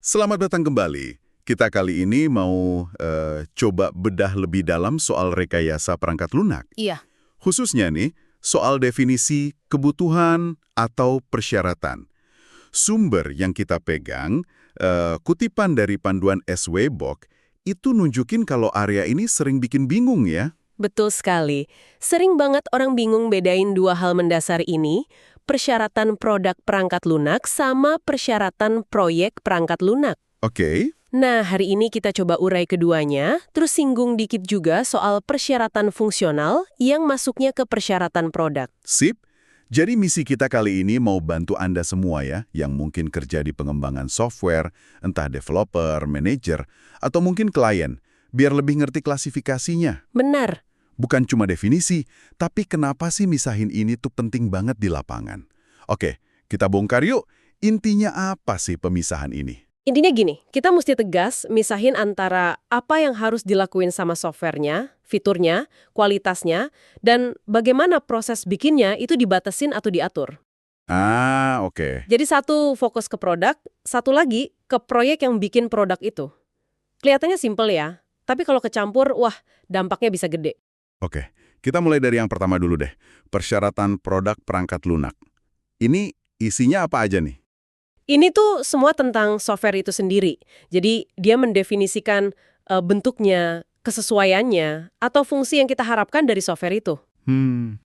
Selamat datang kembali. Kita kali ini mau coba bedah lebih dalam soal rekayasa perangkat lunak. Iya, Khususnya nih, soal definisi kebutuhan atau persyaratan. Sumber yang kita pegang, kutipan dari panduan S.W. Bok, itu nunjukin kalau area ini sering bikin bingung ya. betul sekali. Sering banget orang bingung bedain dua hal mendasar ini, persyaratan produk perangkat lunak sama persyaratan proyek perangkat lunak. Oke, Nah, hari ini kita coba urai keduanya, terus singgung dikit juga soal persyaratan fungsional yang masuknya ke persyaratan produk. sip. Jadi misi kita kali ini mau bantu Anda semua ya, yang mungkin kerja di pengembangan software, entah developer, manager, atau mungkin klien, biar lebih ngerti klasifikasinya. Benar. Bukan cuma definisi, tapi kenapa sih misahin ini tuh penting banget di lapangan. Oke, kita bongkar yuk. Intinya apa sih pemisahan ini? Intinya gini, kita mesti tegas misahin antara apa yang harus dilakuin sama softwarenya, fiturnya, kualitasnya, dan bagaimana proses bikinnya itu dibatasin atau diatur. Ah, oke. Jadi satu fokus ke produk, satu lagi ke proyek yang bikin produk itu. Kelihatannya simpel ya, tapi kalau kecampur, wah dampaknya bisa gede. Oke, kita mulai dari yang pertama dulu deh. Persyaratan produk perangkat lunak. Ini isinya apa aja nih? Ini tuh semua tentang software itu sendiri. Jadi dia mendefinisikan bentuknya, kesesuaiannya, atau fungsi yang kita harapkan dari software itu. Hmm,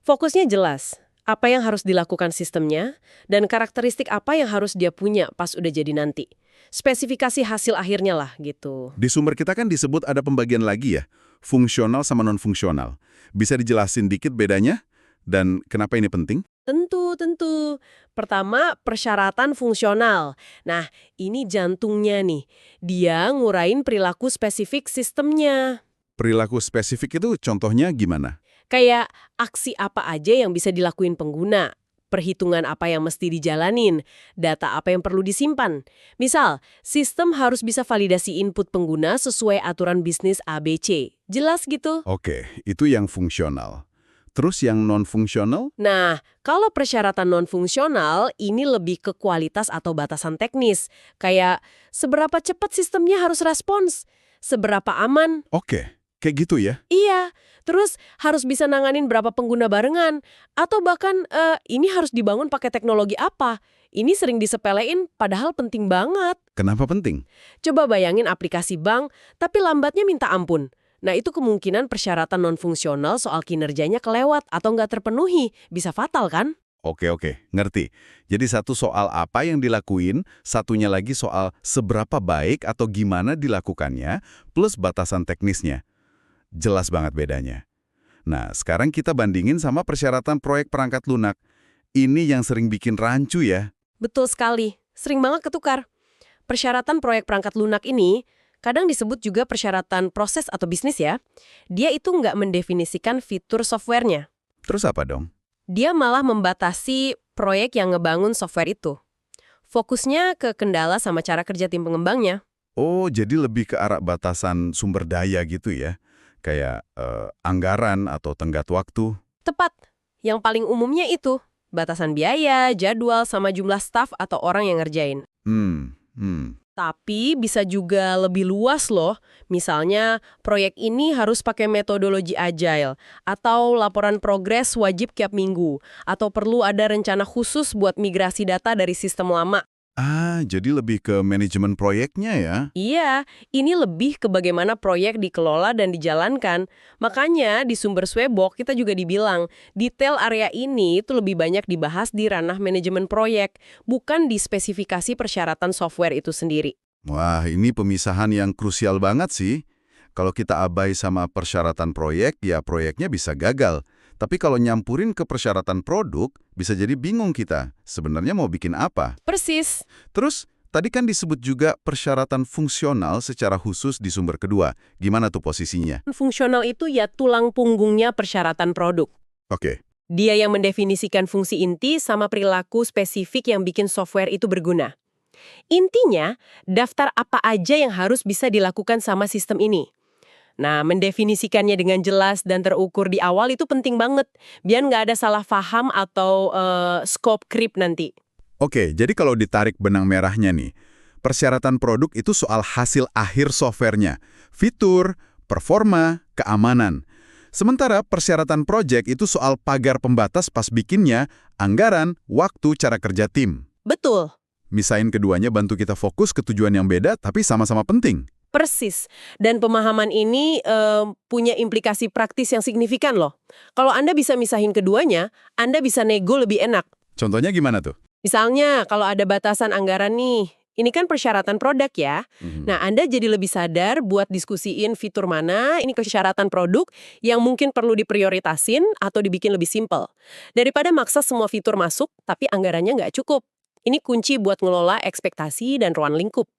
Fokusnya jelas, apa yang harus dilakukan sistemnya, dan karakteristik apa yang harus dia punya pas udah jadi nanti. Spesifikasi hasil akhirnya lah gitu. di sumber kita kan disebut ada pembagian lagi ya, fungsional sama non-fungsional. Bisa dijelasin dikit bedanya? Dan kenapa ini penting? Tentu. Pertama, persyaratan fungsional. Nah, ini jantungnya nih. Dia ngurain perilaku spesifik sistemnya. Perilaku spesifik itu contohnya gimana? Kayak aksi apa aja yang bisa dilakuin pengguna, perhitungan apa yang mesti dijalanin, data apa yang perlu disimpan. Misal, sistem harus bisa validasi input pengguna sesuai aturan bisnis ABC. Jelas gitu? Oke, itu yang fungsional. Terus yang non-fungsional? Nah, kalau persyaratan non-fungsional, ini lebih ke kualitas atau batasan teknis. Kayak, seberapa cepat sistemnya harus respons? Seberapa aman? Oke, kayak gitu ya? Iya, terus harus bisa nanganin berapa pengguna barengan. Atau bahkan, ini harus dibangun pakai teknologi apa? Ini sering disepelein, padahal penting banget. Kenapa penting? Coba bayangin aplikasi bank, tapi lambatnya minta ampun. Nah, itu kemungkinan persyaratan non-fungsional soal kinerjanya kelewat atau nggak terpenuhi. Bisa fatal, kan? Oke, ngerti. Jadi satu soal apa yang dilakuin, satunya lagi soal seberapa baik atau gimana dilakukannya, plus batasan teknisnya. Jelas banget bedanya. Nah, sekarang kita bandingin sama persyaratan proyek perangkat lunak. Ini yang sering bikin rancu ya. Betul sekali. Sering banget ketukar. Persyaratan proyek perangkat lunak ini kadang disebut juga persyaratan proses atau bisnis ya. Dia itu nggak mendefinisikan fitur softwarenya. Terus apa dong? Dia malah membatasi proyek yang ngebangun software itu. Fokusnya ke kendala sama cara kerja tim pengembangnya. Oh, jadi lebih ke arah batasan sumber daya gitu ya. Kayak anggaran atau tenggat waktu. Tepat. Yang paling umumnya itu. Batasan biaya, jadwal, sama jumlah staf atau orang yang ngerjain. Hmm. Tapi bisa juga lebih luas loh. Misalnya, proyek ini harus pakai metodologi agile, atau laporan progres wajib tiap minggu, atau perlu ada rencana khusus buat migrasi data dari sistem lama. Ah, jadi lebih ke manajemen proyeknya ya? Iya, ini lebih ke bagaimana proyek dikelola dan dijalankan. Makanya di sumber Swebok kita juga dibilang, detail area ini itu lebih banyak dibahas di ranah manajemen proyek, bukan di spesifikasi persyaratan software itu sendiri. Wah, ini pemisahan yang krusial banget sih. Kalau kita abai sama persyaratan proyek, ya proyeknya bisa gagal. Tapi kalau nyampurin ke persyaratan produk, bisa jadi bingung kita. Sebenarnya mau bikin apa? Persis. Terus, tadi kan disebut juga persyaratan fungsional secara khusus di sumber kedua. Gimana tuh posisinya? Fungsional itu ya tulang punggungnya persyaratan produk. Oke. Dia yang mendefinisikan fungsi inti sama perilaku spesifik yang bikin software itu berguna. Intinya, daftar apa aja yang harus bisa dilakukan sama sistem ini. Nah, mendefinisikannya dengan jelas dan terukur di awal itu penting banget, biar nggak ada salah paham atau scope creep nanti. Oke, jadi kalau ditarik benang merahnya nih, Persyaratan produk itu soal hasil akhir softwarenya, fitur, performa, keamanan. Sementara persyaratan project itu soal pagar pembatas pas bikinnya, anggaran, waktu, cara kerja tim. Betul. Misain keduanya bantu kita fokus ke tujuan yang beda tapi sama-sama penting. Persis. Dan pemahaman ini punya implikasi praktis yang signifikan loh. Kalau Anda bisa misahin keduanya, Anda bisa nego lebih enak. Contohnya gimana tuh? Misalnya, kalau ada batasan anggaran nih, ini kan persyaratan produk ya. Nah, Anda jadi lebih sadar buat diskusiin fitur mana, ini persyaratan produk yang mungkin perlu diprioritasin atau dibikin lebih simpel. Daripada maksa semua fitur masuk, tapi anggarannya nggak cukup. Ini kunci buat ngelola ekspektasi dan ruang lingkup.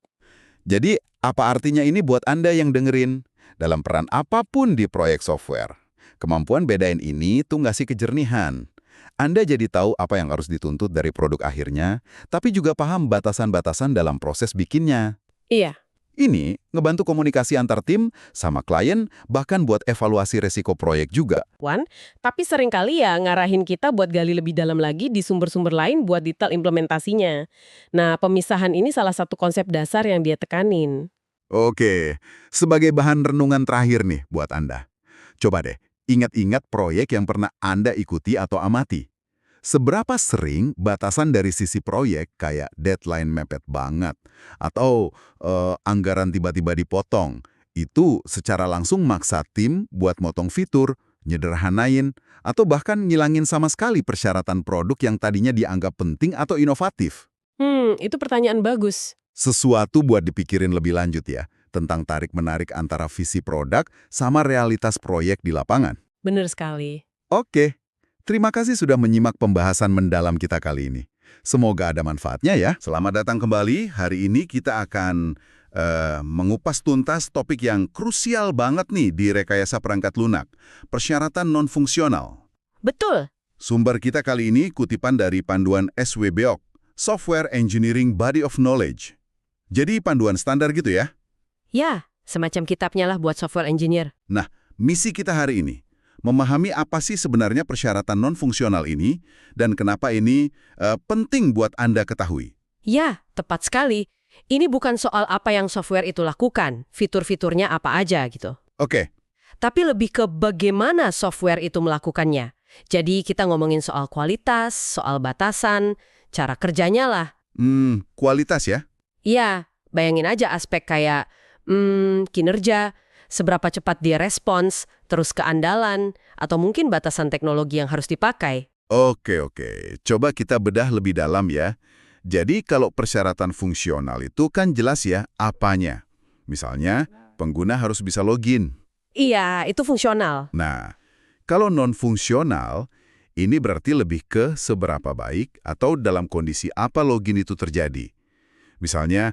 Jadi, apa artinya ini buat Anda yang dengerin? Dalam peran apapun di proyek software, kemampuan bedain ini tuh ngasih kejernihan. Anda jadi tahu apa yang harus dituntut dari produk akhirnya, tapi juga paham batasan-batasan dalam proses bikinnya. Iya. Ini ngebantu komunikasi antar tim sama klien, bahkan buat evaluasi resiko proyek juga. Tapi seringkali ya ngarahin kita buat gali lebih dalam lagi di sumber-sumber lain buat detail implementasinya. Nah, pemisahan ini salah satu konsep dasar yang dia tekanin. Oke, sebagai bahan renungan terakhir nih buat Anda. Coba deh, ingat-ingat proyek yang pernah Anda ikuti atau amati. Seberapa sering batasan dari sisi proyek kayak deadline mepet banget atau anggaran tiba-tiba dipotong, itu secara langsung maksa tim buat motong fitur, nyederhanain, atau bahkan ngilangin sama sekali persyaratan produk yang tadinya dianggap penting atau inovatif. Itu pertanyaan bagus. Sesuatu buat dipikirin lebih lanjut ya, tentang tarik-menarik antara visi produk sama realitas proyek di lapangan. Bener sekali. Oke. Terima kasih sudah menyimak pembahasan mendalam kita kali ini. Semoga ada manfaatnya ya. Selamat datang kembali. Hari ini kita akan mengupas tuntas topik yang krusial banget nih di rekayasa perangkat lunak. Persyaratan non-fungsional. Betul. Sumber kita kali ini kutipan dari panduan SWBOK, Software Engineering Body of Knowledge. Jadi panduan standar gitu ya? Ya, semacam kitabnya lah buat software engineer. Nah, misi kita hari ini memahami apa sih sebenarnya persyaratan non-fungsional ini dan kenapa ini penting buat Anda ketahui. Ya, tepat sekali. Ini bukan soal apa yang software itu lakukan, fitur-fiturnya apa aja gitu. Oke. Tapi lebih ke bagaimana software itu melakukannya. Jadi kita ngomongin soal kualitas, soal batasan, cara kerjanya lah. Kualitas ya? Iya, bayangin aja aspek kayak kinerja, seberapa cepat dia respons, terus keandalan, atau mungkin batasan teknologi yang harus dipakai. Oke. Coba kita bedah lebih dalam ya. Jadi kalau persyaratan fungsional itu kan jelas ya apanya. Misalnya, pengguna harus bisa login. Iya, itu fungsional. Nah, kalau non-fungsional, ini berarti lebih ke seberapa baik atau dalam kondisi apa login itu terjadi. Misalnya,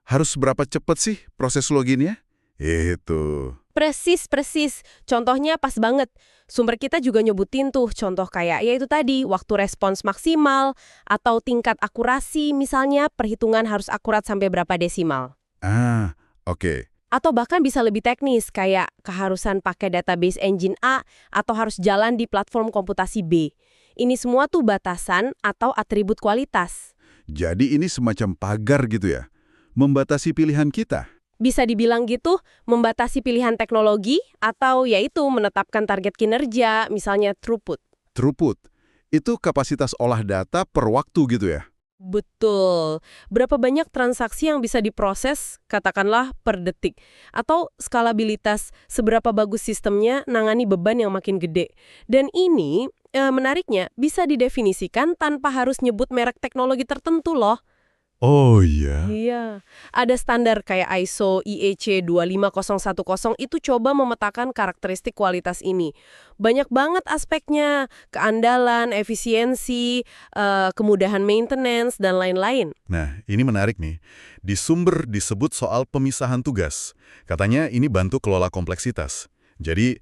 harus seberapa cepat sih proses loginnya? Itu. Persis. Contohnya pas banget. Sumber kita juga nyebutin tuh contoh kayak yaitu tadi, waktu respons maksimal, atau tingkat akurasi, misalnya perhitungan harus akurat sampai berapa desimal. Oke. Atau bahkan bisa lebih teknis, kayak keharusan pakai database engine A, atau harus jalan di platform komputasi B. Ini semua tuh batasan atau atribut kualitas. Jadi ini semacam pagar gitu ya? Membatasi pilihan kita? Bisa dibilang gitu, membatasi pilihan teknologi atau yaitu menetapkan target kinerja, misalnya throughput. Throughput, itu kapasitas olah data per waktu gitu ya? Betul. Berapa banyak transaksi yang bisa diproses, katakanlah per detik. Atau skalabilitas, seberapa bagus sistemnya nangani beban yang makin gede. Dan ini, menariknya, bisa didefinisikan tanpa harus nyebut merek teknologi tertentu loh. Oh iya? Iya, ada standar kayak ISO IEC 25010 itu coba memetakan karakteristik kualitas ini. Banyak banget aspeknya, keandalan, efisiensi, kemudahan maintenance, dan lain-lain. Nah, ini menarik nih. Di sumber disebut soal pemisahan tugas. Katanya ini bantu kelola kompleksitas. Jadi,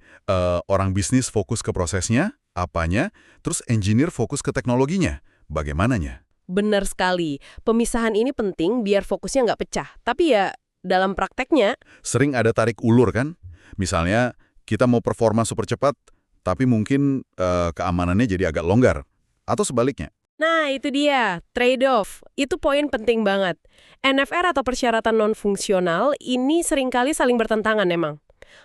orang bisnis fokus ke prosesnya, apanya, terus engineer fokus ke teknologinya, bagaimananya. Benar sekali. Pemisahan ini penting biar fokusnya nggak pecah. Tapi ya, dalam prakteknya... Sering ada tarik ulur kan? Misalnya, kita mau performa super cepat, tapi mungkin keamanannya jadi agak longgar. Atau sebaliknya. Nah, itu dia, trade-off. Itu poin penting banget. NFR atau persyaratan non-fungsional ini seringkali saling bertentangan emang.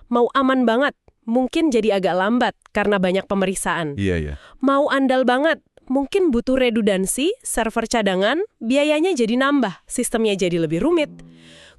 Mau aman banget, mungkin jadi agak lambat karena banyak pemeriksaan. Iya, iya. Mau andal banget, mungkin butuh redundansi, server cadangan, biayanya jadi nambah, sistemnya jadi lebih rumit.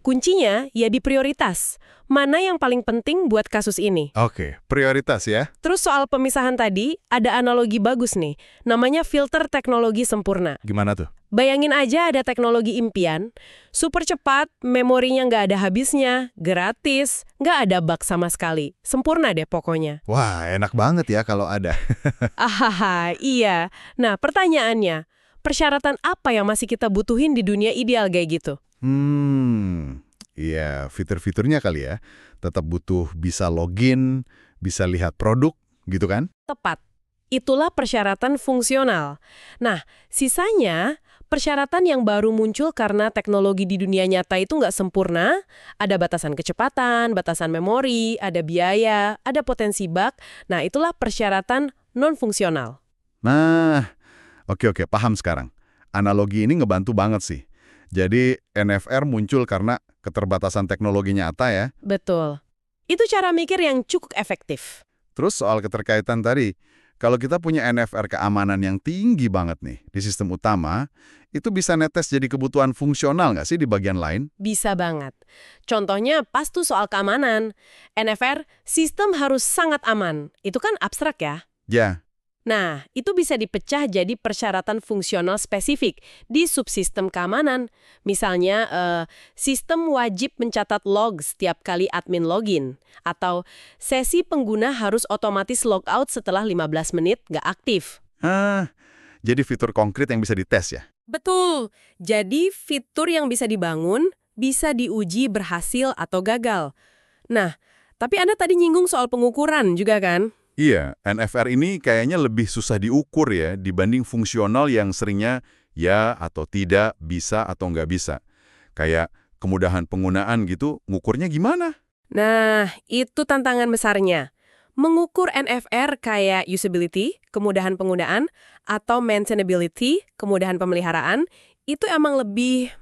Kuncinya ya di prioritas. Mana yang paling penting buat kasus ini? Oke, prioritas ya. Terus soal pemisahan tadi, ada analogi bagus nih. Namanya filter teknologi sempurna. Gimana tuh? Bayangin aja ada teknologi impian, super cepat, memorinya nggak ada habisnya, gratis, nggak ada bug sama sekali. Sempurna deh pokoknya. Wah, enak banget ya kalau ada. Ahaha, iya. Nah, pertanyaannya, persyaratan apa yang masih kita butuhin di dunia ideal kayak gitu? Iya, fitur-fiturnya kali ya. Tetap butuh bisa login, bisa lihat produk, gitu kan? Tepat. Itulah persyaratan fungsional. Nah, sisanya persyaratan yang baru muncul karena teknologi di dunia nyata itu nggak sempurna, ada batasan kecepatan, batasan memori, ada biaya, ada potensi bug. Nah, itulah persyaratan non-fungsional. Nah, oke, paham sekarang. Analogi ini ngebantu banget sih. Jadi NFR muncul karena keterbatasan teknologi nyata ya. Betul. Itu cara mikir yang cukup efektif. Terus soal keterkaitan tadi, kalau kita punya NFR keamanan yang tinggi banget nih di sistem utama, itu bisa netes jadi kebutuhan fungsional nggak sih di bagian lain? Bisa banget. Contohnya pas tuh soal keamanan. NFR, sistem harus sangat aman. Itu kan abstrak ya. Ya, Nah, itu bisa dipecah jadi persyaratan fungsional spesifik di subsistem keamanan. Misalnya, sistem wajib mencatat log setiap kali admin login. Atau sesi pengguna harus otomatis logout setelah 15 menit nggak aktif. jadi fitur konkret yang bisa dites ya? Betul. Jadi, fitur yang bisa dibangun bisa diuji berhasil atau gagal. Nah, tapi Anda tadi nyinggung soal pengukuran juga kan? Iya, NFR ini kayaknya lebih susah diukur ya dibanding fungsional yang seringnya ya atau tidak, bisa atau nggak bisa. Kayak kemudahan penggunaan gitu, ngukurnya gimana? Nah, itu tantangan besarnya. Mengukur NFR kayak usability, kemudahan penggunaan, atau maintainability, kemudahan pemeliharaan, itu emang lebih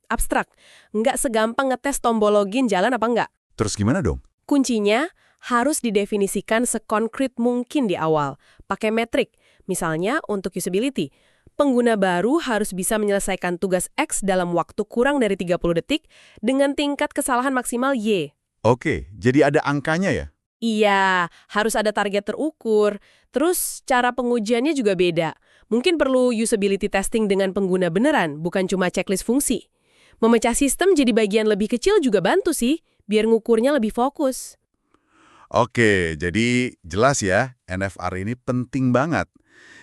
abstrak. Nggak segampang ngetes tombol login jalan apa nggak. Terus gimana dong? Kuncinya harus didefinisikan sekonkret mungkin di awal, pakai metrik. Misalnya untuk usability, pengguna baru harus bisa menyelesaikan tugas X dalam waktu kurang dari 30 detik dengan tingkat kesalahan maksimal Y. Oke, jadi ada angkanya ya? Iya, harus ada target terukur. Terus cara pengujiannya juga beda. Mungkin perlu usability testing dengan pengguna beneran, bukan cuma checklist fungsi. Memecah sistem jadi bagian lebih kecil juga bantu sih, biar ngukurnya lebih fokus. Oke, jadi jelas ya, NFR ini penting banget.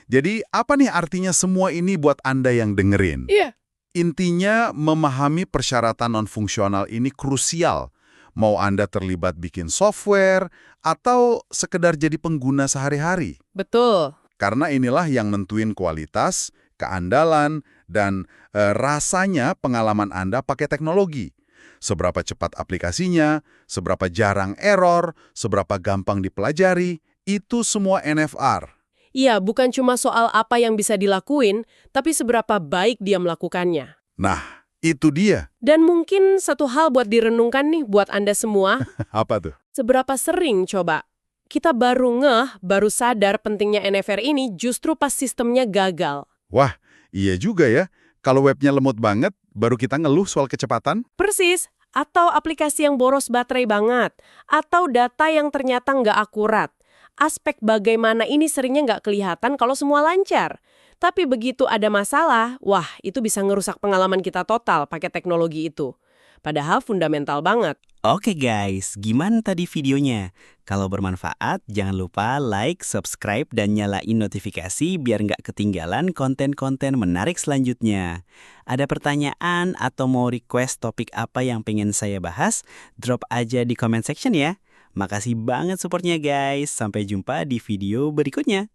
Jadi apa nih artinya semua ini buat Anda yang dengerin? Iya. Intinya memahami persyaratan non-fungsional ini krusial. Mau Anda terlibat bikin software atau sekedar jadi pengguna sehari-hari. Betul. Karena inilah yang nentuin kualitas, keandalan, dan rasanya pengalaman Anda pakai teknologi. Seberapa cepat aplikasinya, seberapa jarang error, seberapa gampang dipelajari, itu semua NFR. Iya, bukan cuma soal apa yang bisa dilakuin, tapi seberapa baik dia melakukannya. Nah, itu dia. Dan mungkin satu hal buat direnungkan nih buat Anda semua, Apa tuh? seberapa sering coba kita baru sadar pentingnya NFR ini justru pas sistemnya gagal. Wah, iya juga ya. Kalau webnya lemot banget, baru kita ngeluh soal kecepatan? Persis, atau aplikasi yang boros baterai banget, atau data yang ternyata nggak akurat. Aspek bagaimana ini seringnya nggak kelihatan kalau semua lancar. Tapi begitu ada masalah, wah itu bisa ngerusak pengalaman kita total pakai teknologi itu. Padahal fundamental banget. Oke guys, gimana tadi videonya? Kalau bermanfaat, jangan lupa like, subscribe, dan nyalain notifikasi biar nggak ketinggalan konten-konten menarik selanjutnya. Ada pertanyaan atau mau request topik apa yang pengen saya bahas? Drop aja di comment section ya. Makasih banget supportnya guys. Sampai jumpa di video berikutnya.